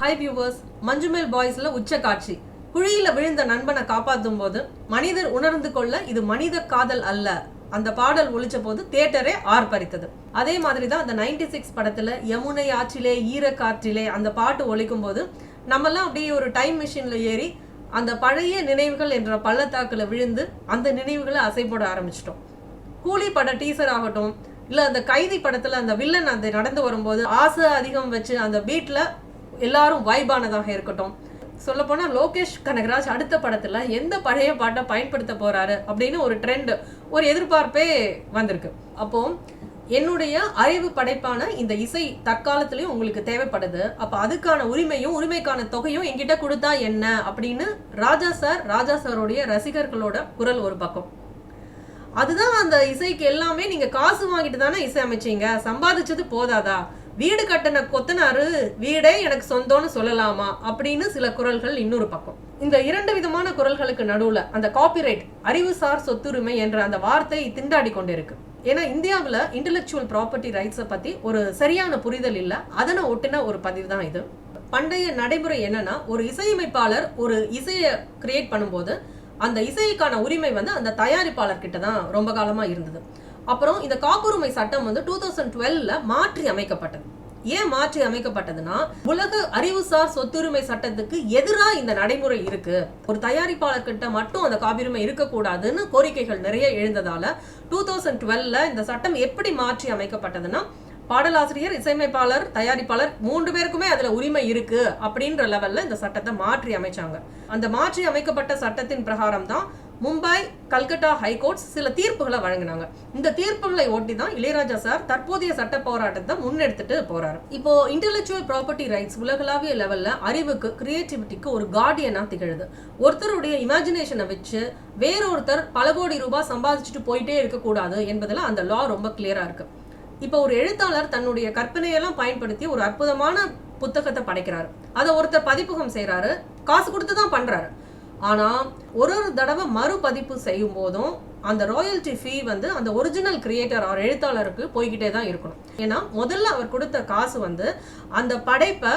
Hi viewers, Manjummel பாய்ஸ்ல உச்ச காட்சி குழியில விழுந்த நண்பனை காப்பாத்தும் போது மனிதர் உணர்ந்து கொள்ள இது மனித காதல் அல்ல. அந்த பாடல் ஒலிச்ச போது தியேட்டரே ஆர்ப்பரித்தது. அதே மாதிரி தான் அந்த 96 படத்துல யமுனை ஆற்றிலே ஈர காற்றிலே அந்த பாட்டு ஒலிக்கும் போது நம்மெல்லாம் அப்படியே ஒரு டைம் மிஷின்ல ஏறி அந்த பழைய நினைவுகள் என்ற பள்ளத்தாக்குல விழுந்து அந்த நினைவுகளை அசைப்போட ஆரம்பிச்சிட்டோம். கூலி பட டீசர் ஆகட்டும், இல்ல அந்த கைதி படத்துல அந்த வில்லன் அந்த நடந்து வரும்போது ஆசை அதிகம் வச்சு அந்த பீட்ல எல்லாரும் வைபானதாக இருக்கட்டும். சொல்ல போனா லோகேஷ் கனகராஜ் அடுத்த படத்துல எந்த பழைய பாட்டை பயன்படுத்த போறாரு அப்படின்னு ஒரு ட்ரெண்ட், ஒரு எதிர்பார்ப்பே வந்திருக்கு. அப்போ என்னுடைய அறிவு படைப்பான இந்த இசை தற்காலத்திலயும் உங்களுக்கு தேவைப்படுது. அப்ப அதுக்கான உரிமைக்கான தொகையும் என்கிட்ட கொடுத்தா என்ன அப்படின்னு ராஜா சாருடைய ரசிகர்களோட குரல் ஒரு பக்கம். அதுதான் அந்த இசைக்கு எல்லாமே நீங்க காசு வாங்கிட்டு தானே இசை அமைச்சீங்க, சம்பாதிச்சது போதாதா, வீடு கட்டின கொத்தனாரு வீடே எனக்கு சொந்தம்னு சொல்லலாமா அப்படின்னு சில குரல்கள் இன்னொரு பக்கம். இந்த இரண்டு விதமான குரல்களுக்கு நடுவுல அந்த காப்பிரைட், அறிவுசார் சொத்துரிமை என்ற அந்த வார்த்தை திண்டாடி கொண்டிருக்கு. ஏன்னா இந்தியாவில் இன்டெலெக்சுவல் ப்ராப்பர்ட்டி ரைட்ஸை பத்தி ஒரு சரியான புரிதல் இல்லை. அதனை ஒட்டின ஒரு பதிவு தான் இது. பண்டைய நடைமுறை என்னன்னா, ஒரு இசையமைப்பாளர் ஒரு இசையை கிரியேட் பண்ணும்போது அந்த இசைக்கான உரிமை அந்த தயாரிப்பாளர் கிட்ட தான் ரொம்ப காலமா இருந்தது. அப்புறம் இந்த காப்புரிமை சட்டம் 2012ல மாற்றி அமைக்கப்பட்டது. ஏன் மாற்றி அமைக்கப்பட்டதுன்னா, உலக அறிவுசார் சொத்துரிமை சட்டத்துக்கு எதிராக இந்த நடைமுறை இருக்கு, ஒரு தயாரிப்பாளர் கிட்ட மட்டும் அந்த காப்புரிமை இருக்கக்கூடாதுன்னு கோரிக்கைகள் நிறைய எழுந்ததால 2012ல இந்த சட்டம் எப்படி மாற்றி அமைக்கப்பட்டதுன்னா, பாடலாசிரியர், இசையமைப்பாளர், தயாரிப்பாளர் 3 பேருக்குமே அதுல உரிமை இருக்கு அப்படின்ற லெவல்ல இந்த சட்டத்தை மாற்றி அமைச்சாங்க. அந்த மாற்றி அமைக்கப்பட்ட சட்டத்தின் பிரகாரம் தான் மும்பை, கல்கட்டா ஹைகோர்ட்ஸ் சில தீர்ப்புகளை வழங்கினாங்க. இந்த தீர்ப்புகளை ஒட்டி தான் இளையராஜா சார் தற்போதைய சட்ட போராட்டத்தை முன்னெடுத்துட்டு போறாரு. இப்போ இன்டெலெக்சுவல் ப்ராப்பர்ட்டி ரைட்ஸ் உலகளாவிய லெவல்ல அறிவுக்கு, கிரியேட்டிவிட்டிக்கு ஒரு கார்டியனா திகழுது. ஒருத்தருடைய இமேஜினேஷனை வச்சு வேறொருத்தர் பல கோடி ரூபாய் சம்பாதிச்சுட்டு போயிட்டே இருக்கக்கூடாது என்பதுல அந்த லா ரொம்ப கிளியரா இருக்கு. இப்போ ஒரு எழுத்தாளர் தன்னுடைய கற்பனையெல்லாம் பயன்படுத்தி ஒரு அற்புதமான புத்தகத்தை படைக்கிறாரு. அதை ஒருத்தர் பதிப்பகம் செய்யறாரு, காசு கொடுத்து தான் பண்றாரு. ஆனா ஒரு தடவை மறுபதிப்பு செய்யும் போதும் அந்த ராயல்டி ஃபீ அந்த ஒரிஜினல் கிரியேட்டர் அவர் எழுத்தாளருக்கு போய்கிட்டே தான் இருக்கணும். ஏன்னா முதல்ல அவர் கொடுத்த காசு அந்த படைப்பை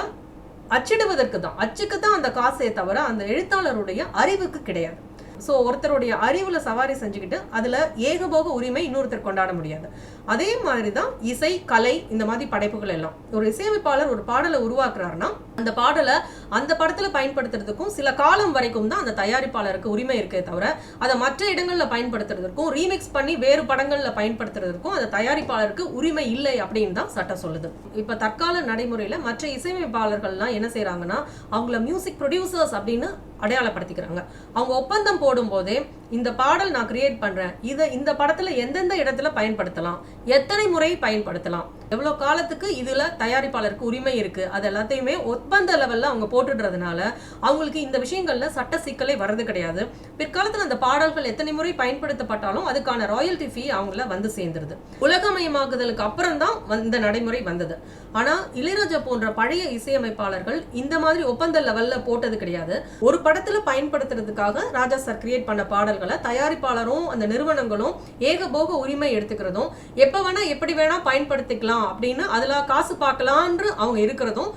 அச்சிடுவதற்கு தான், அச்சுக்கு தான் அந்த காசே தவிர அந்த எழுத்தாளருடைய அறிவுக்கு கிடையாது. ஸோ ஒருத்தருடைய அறிவுல சவாரி செஞ்சுக்கிட்டு அதுல ஏகபோக உரிமை இன்னொருத்தர் கொண்டாட முடியாது. அதே மாதிரி தான் இசை, கலை, இந்த மாதிரி படைப்புகள் எல்லாம். ஒரு இசையமைப்பாளர் ஒரு பாடலை உருவாக்குறாருன்னா அந்த பாடலை அந்த படத்துல பயன்படுத்துறதுக்கும் சில காலம் வரைக்கும் தான் அந்த தயாரிப்பாளருக்கு உரிமை இருக்கே தவிர அதை மற்ற இடங்கள்ல பயன்படுத்துறதுக்கும், ரீமிக்ஸ் பண்ணி வேறு படங்கள்ல பயன்படுத்துறதுக்கும் அந்த தயாரிப்பாளருக்கு உரிமை இல்லை அப்படின்னு தான் சட்டம் சொல்லுது. இப்ப தற்கால நடைமுறையில மற்ற இசையமைப்பாளர்கள்லாம் என்ன செய்யறாங்கன்னா, அவங்கள மியூசிக் ப்ரொடியூசர்ஸ் அப்படின்னு அடையாளப்படுத்திக்கிறாங்க. அவங்க ஒப்பந்தம் போடும் போதே இந்த பாடல் நான் கிரியேட் பண்றேன், இதை இந்த படத்துல எந்தெந்த இடத்துல பயன்படுத்தலாம், எத்தனை முறை பயன்படுத்தலாம், எவ்வளவு காலத்துக்கு இதுல தயாரிப்பாளருக்கு உரிமை இருக்கு, அது எல்லாத்தையுமே ஒப்பந்த லெவல்ல அவங்க போட்டுடுறதுனால அவங்களுக்கு இந்த விஷயங்கள்ல சட்ட சிக்கலே வர்றது கிடையாது. பிற்காலத்துல அந்த பாடல்கள் எத்தனை முறை பயன்படுத்தப்பட்டாலும் அதுக்கான ராயல்டி ஃபீ அவங்கள சேர்ந்துருது. உலகமயமாகுதலுக்கு அப்புறம் தான் இந்த நடைமுறை வந்தது. ஆனா இளையராஜா போன்ற பழைய இசையமைப்பாளர்கள் இந்த மாதிரி ஒப்பந்த லெவல்ல போட்டது கிடையாது. ஒரு படத்துல பயன்படுத்துறதுக்காக ராஜா சார் கிரியேட் பண்ண பாடல்களை தயாரிப்பாளரும் அந்த நிறுவனங்களும் ஏகபோக உரிமை எடுத்துக்கிறதும், எப்ப வேணா எப்படி வேணா பயன்படுத்திக்கலாம் அப்படின்னு அதுல காசு பார்க்கலான்னு அவங்க இருக்கிறதும்,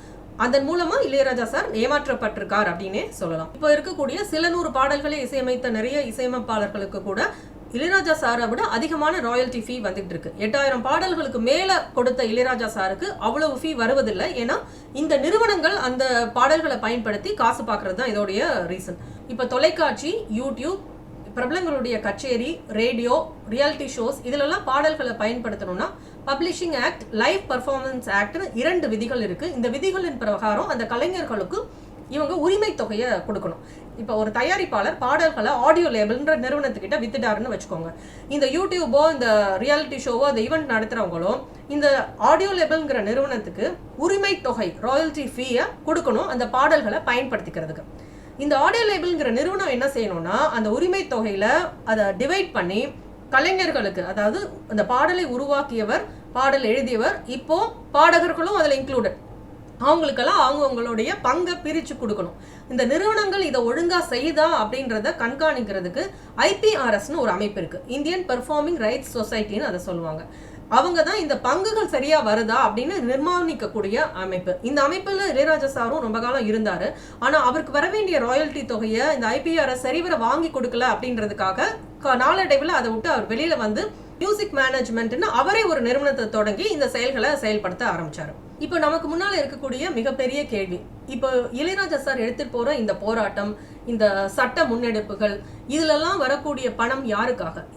அதன் மூலமா இளையராஜா சார் ஏமாற்றப்பட்டிருக்கார் அப்படின்னே சொல்லலாம். இப்போ இருக்கக்கூடிய சில 100 பாடல்களை இசையமைத்த நிறைய இசையமைப்பாளர்களுக்கு கூட இளையராஜா சாரை விட அதிகமான ராயல்டி ஃபீ வந்துட்டு இருக்கு. 8000 பாடல்களுக்கு மேல கொடுத்த இளையராஜா சாருக்கு அவ்வளவு ஃபீ வருவதில்லை. ஏன்னா இந்த நிறுவனங்கள் அந்த பாடல்களை பயன்படுத்தி காசு பார்க்கறது தான் இதோடைய ரீசன். இப்ப தொலைக்காட்சி, யூடியூப், பிரபலங்களுடைய கச்சேரி, ரேடியோ, ரியாலிட்டி ஷோஸ் இதுலெல்லாம் பாடல்களை பயன்படுத்தணும்னா பப்ளிஷிங் ஆக்ட், லைவ் பர்ஃபார்மன்ஸ் ஆக்ட்னு 2 விதிகள் இருக்கு. இந்த விதிகளின் பிரகாரம் அந்த கலைஞர்களுக்கு இவங்க உரிமை தொகையை கொடுக்கணும். இப்போ ஒரு தயாரிப்பாளர் பாடல்களை ஆடியோ லேபிள்ன்ற நிறுவனத்துக்கிட்ட வித்துட்டாருன்னு வச்சுக்கோங்க. இந்த யூடியூபோ, இந்த ரியாலிட்டி ஷோவோ, அந்த ஈவெண்ட் நடத்துறவங்களோ இந்த ஆடியோ லேபிள்ங்கிற நிறுவனத்துக்கு உரிமை தொகை, ராயல்டி ஃபீயை கொடுக்கணும் அந்த பாடல்களை பயன்படுத்திக்கிறதுக்கு. இந்த ஆடியோ லேபிள்ங்கிற நிறுவனம் என்ன செய்யணும்னா, அந்த உரிமை தொகையில அதை டிவைட் பண்ணி கலைஞர்களுக்கு, அதாவது அந்த பாடலை உருவாக்கியவர், பாடல் எழுதியவர், இப்போ பாடகர்களும் அதில் இன்க்ளூடட், அவங்களுக்கெல்லாம் அவங்களுடைய பங்கை பிரித்து கொடுக்கணும். இந்த நிறுவனங்கள் இதை ஒழுங்கா செய்தா அப்படின்றத கண்காணிக்கிறதுக்கு IPRSன்னு ஒரு அமைப்பு இருக்கு. இந்தியன் பெர்ஃபார்மிங் ரைட்ஸ் சொசைட்டின்னு அதை சொல்லுவாங்க. அவங்க தான் இந்த பங்குகள் சரியா வருதா அப்படின்னு நிர்மாணிக்கக்கூடிய அமைப்பு. இந்த அமைப்புல இளையராஜா சாரும் ரொம்ப காலம் இருந்தாரு. ஆனா அவருக்கு வர வேண்டிய ராயல்டி தொகையை இந்த IPRS சரிவர வாங்கி கொடுக்கல அப்படின்றதுக்காக நாளடைவில் அதை விட்டு அவர் வெளியில வந்து மியூசிக் மேனேஜ்மெண்ட்னு அவரே ஒரு நிறுவனத்தை தொடங்கி இந்த செயல்களை செயல்படுத்த ஆரம்பிச்சாரு. இப்போ நமக்கு முன்னால இருக்கக்கூடிய மிகப்பெரிய கேள்வி, இப்போ இளையராஜா சார் எடுத்துட்டு போற இந்த போராட்டம், இந்த சட்ட முன்னெடுப்புகள், இதுலெல்லாம் வரக்கூடிய பணம்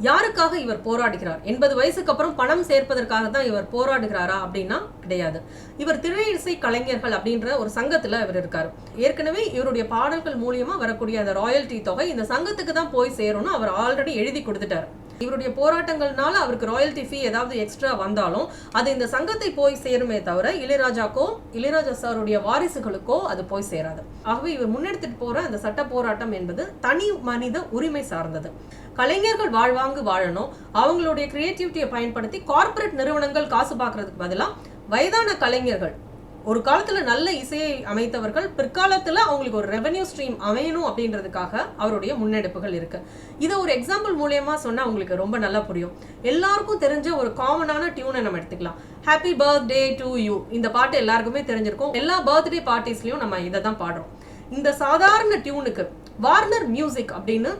யாருக்காக இவர் போராடுகிறார்? 80 வயசுக்கு அப்புறம் பணம் சேர்ப்பதற்காக தான் இவர் போராடுகிறாரா அப்படின்னா கிடையாது. இவர் திரை இசை கலைஞர்கள் அப்படின்ற ஒரு சங்கத்துல இவர் இருக்காரு. ஏற்கனவே இவருடைய பாடல்கள் மூலியமா வரக்கூடிய அந்த ராயல்டி தொகை இந்த சங்கத்துக்கு தான் போய் சேரும்னு அவர் ஆல்ரெடி எழுதி கொடுத்துட்டாரு. இவருடைய போராட்டங்கள்னால அவருக்கு ராயல்டி ஃபீ ஏதாவது எக்ஸ்ட்ரா வந்தாலும் அது இந்த சங்கத்தை போய் சேருமே தவிர இளையராஜா சாருடைய வாரிசுகளுக்கோ அது போய் சேராது. ஆகவே இவர் முன்னெடுத்துட்டு போற அந்த சட்ட போராட்டம் என்பது தனி மனித உரிமை சார்ந்தது. கலைஞர்கள் வாழ்வாங்கு வாழணும், அவங்களுடைய கிரியேட்டிவிட்டியை பயன்படுத்தி கார்ப்பரேட் நிறுவனங்கள் காசு பார்க்கறதுக்கு பதிலாக வயதான கலைஞர்கள், ஒரு காலத்துல நல்ல இசையை அமைத்தவர்கள் பிற்காலத்துல அவங்களுக்கு ஒரு ரெவென்யூ ஸ்ட்ரீம் அமையணும் அப்படின்றதுக்காக அவருடைய முன்னெடுப்புகள் இருக்கு. இதை ஒரு எக்ஸாம்பிள் மூலியமா சொன்னா உங்களுக்கு ரொம்ப நல்லா புரியும். எல்லாருக்கும் தெரிஞ்ச ஒரு காமனான டியூனை நம்ம எடுத்துக்கலாம். Happy birthday to you. இந்த பாட்டு எல்லாருக்குமே தெரிஞ்சிருக்கும். எல்லா பர்த்டே பார்ட்டிஸ்லயும் நம்ம இதை தான் பாடுறோம். இந்த சாதாரண டியூனுக்கு வார்னர் மியூசிக் அப்படின்னு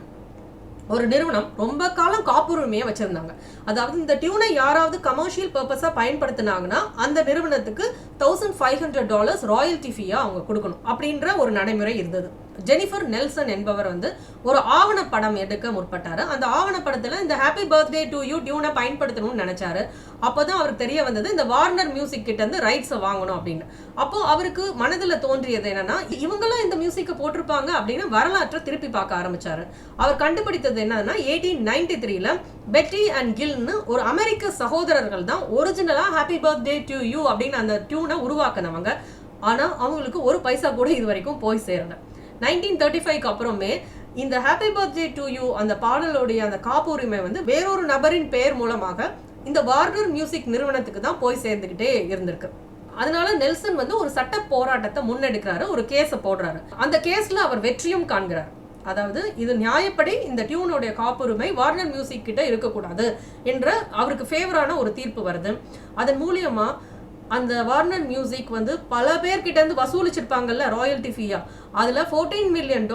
ஒரு நிறுவனம் ரொம்ப காலம் காப்புரிமையை வச்சிருந்தாங்க. அதாவது இந்த டியூனை யாராவது கமர்ஷியல் பர்பஸா பயன்படுத்தினாங்கன்னா அந்த நிறுவனத்துக்கு $1500 ராயல்டி ஃபீயா அவங்க கொடுக்கணும் அப்படின்ற ஒரு நடைமுறை இருந்தது. ஜெனிஃபர் நெல்சன் என்பவர் வந்து ஒரு ஆவணப்படம் எடுக்க முற்பட்டாரு. அந்த ஆவணப்படத்துல இந்த ஹாப்பி பர்த்டே டு யூ டியூனை பயன்படுத்தணும்னு நினைச்சாரு. அப்போதான் அவருக்கு தெரிய வந்தது இந்த வார்னர் மியூசிக் கிட்ட இருந்து ரைட்ஸை வாங்கணும் அப்படின்னு. அப்போ அவருக்கு மனதில் தோன்றியது என்னன்னா, இவங்களும் இந்த மியூசிக்கை போட்டிருப்பாங்க அப்படின்னு வரலாற்றை திருப்பி பார்க்க ஆரம்பிச்சாரு. அவர் கண்டுபிடித்தது என்னன்னா 1893ல பெட்டி அண்ட் கில்னு ஒரு அமெரிக்க சகோதரர்கள் தான் ஒரிஜினலா ஹாப்பி பர்த்டே டு யூ அப்படின்னு அந்த டியூனை உருவாக்குனவங்க. ஆனா அவங்களுக்கு ஒரு பைசா கூட இது வரைக்கும் போய் சேரல. 1935க்கு அப்புறமே இந்த ஹாப்பி பர்த்டே டு யூ அந்த பாடலுடைய அந்த காப்புரிமை வந்து வேறொரு நபரின் பெயர் மூலமாக இந்த வார்னர் மியூசிக் நிறுவனத்துக்கு தான் போய் சேர்ந்துகிட்டே இருந்திருக்கு. அதனால நெல்சன் வந்து ஒரு சட்ட போராட்டத்தை முன்னெடுக்கிறாரு, ஒரு கேஸை போடுறாரு. அந்த கேஸ்ல அவர் வெற்றியும் காண்கிறார். அதாவது இது நியாயப்படி இந்த டியூனுடைய காப்புரிமை வார்னர் மியூசிக் கிட்ட இருக்கக்கூடாது என்ற அவருக்கு ஃபேவரான ஒரு தீர்ப்பு வருது. அதன் மூலியமா அந்த வார்னர் மியூசிக் வந்து பல பேர்கிட்ட இருந்து வசூலிச்சிருப்பாங்கல்ல ராயல்டி ஃபீயா, அதுல $14 மில்லியன்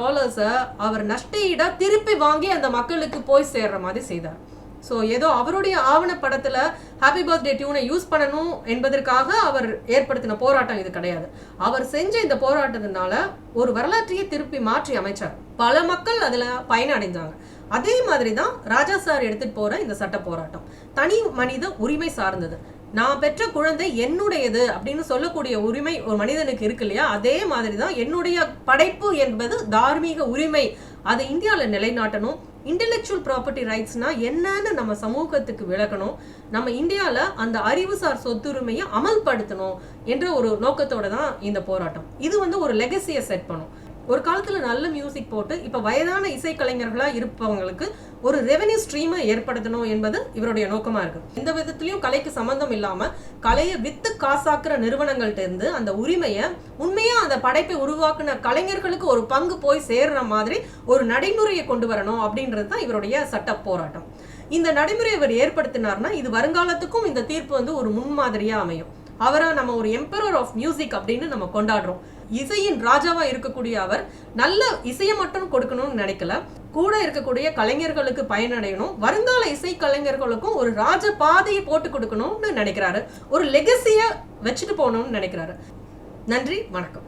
அவர் நஷ்டஈடா திருப்பி வாங்கி அந்த மக்களுக்கு போய் சேர்ற மாதிரி செய்தார். ஸோ ஏதோ அவருடைய ஆவணப்படத்துல ஹாப்பி பர்த்டே டியூனை யூஸ் பண்ணணும் என்பதற்காக அவர் ஏற்படுத்தின போராட்டம் இது கிடையாது. அவர் செஞ்ச இந்த போராட்டத்தினால ஒரு வரலாற்றையே திருப்பி மாற்றி அமைச்சார். பல மக்கள் அதுல பயனடைஞ்சாங்க. அதே மாதிரி தான் ராஜா சார் எடுத்துட்டு போற இந்த சட்ட போராட்டம் தனி மனித உரிமை சார்ந்தது. நான் பெற்ற குழந்தை என்னுடையது அப்படின்னு சொல்லக்கூடிய உரிமை ஒரு மனிதனுக்கு இருக்கு இல்லையா, அதே மாதிரி தான் என்னுடைய படைப்பு என்பது தார்மீக உரிமை. அதை இந்தியாவில் நிலைநாட்டணும். இன்டெலெக்சுவல் ப்ராப்பர்ட்டி ரைட்ஸ்னா என்னன்னு நம்ம சமூகத்துக்கு விளக்கணும். நம்ம இந்தியாவில் அந்த அறிவுசார் சொத்துரிமையை அமல்படுத்தணும் என்ற ஒரு நோக்கத்தோட தான் இந்த போராட்டம். இது வந்து ஒரு லெகசியை செட் பண்ணும். ஒரு காலத்துல நல்ல மியூசிக் போட்டு இப்ப வயதான இசைக்கலைஞர்களா இருப்பவங்களுக்கு ஒரு ரெவென்யூ ஸ்ட்ரீமை ஏற்படுத்தணும் என்பது இவருடைய நோக்கமா இருக்கு. எந்த விதத்திலையும் கலைக்கு சம்பந்தம் இல்லாம கலையை வித்து காசாக்குற நிறுவனங்கள்ட்ட இருந்து அந்த உரிமையை உண்மையா அந்த படைப்பை உருவாக்குன கலைஞர்களுக்கு ஒரு பங்கு போய் சேர்ற மாதிரி ஒரு நடைமுறையை கொண்டு வரணும் அப்படின்றது தான் இவருடைய சட்ட போராட்டம். இந்த நடைமுறை இவர் ஏற்படுத்தினார்னா இது வருங்காலத்துக்கும் இந்த தீர்ப்பு வந்து ஒரு முன்மாதிரியா அமையும். அவரை நம்ம ஒரு எம்பரர் ஆஃப் மியூசிக் அப்படின்னு நம்ம கொண்டாடுறோம். இசையின் ராஜாவா இருக்கக்கூடிய அவர் நல்ல இசையை மட்டும் கொடுக்கணும்னு நினைக்கல, கூட இருக்கக்கூடிய கலைஞர்களுக்கு பயனடையணும், வருங்கால இசை கலைஞர்களுக்கும் ஒரு ராஜ பாதையை போட்டு கொடுக்கணும்னு நினைக்கிறாரு, ஒரு லெகசியை வச்சுட்டு போகணும்னு நினைக்கிறாரு. நன்றி, வணக்கம்.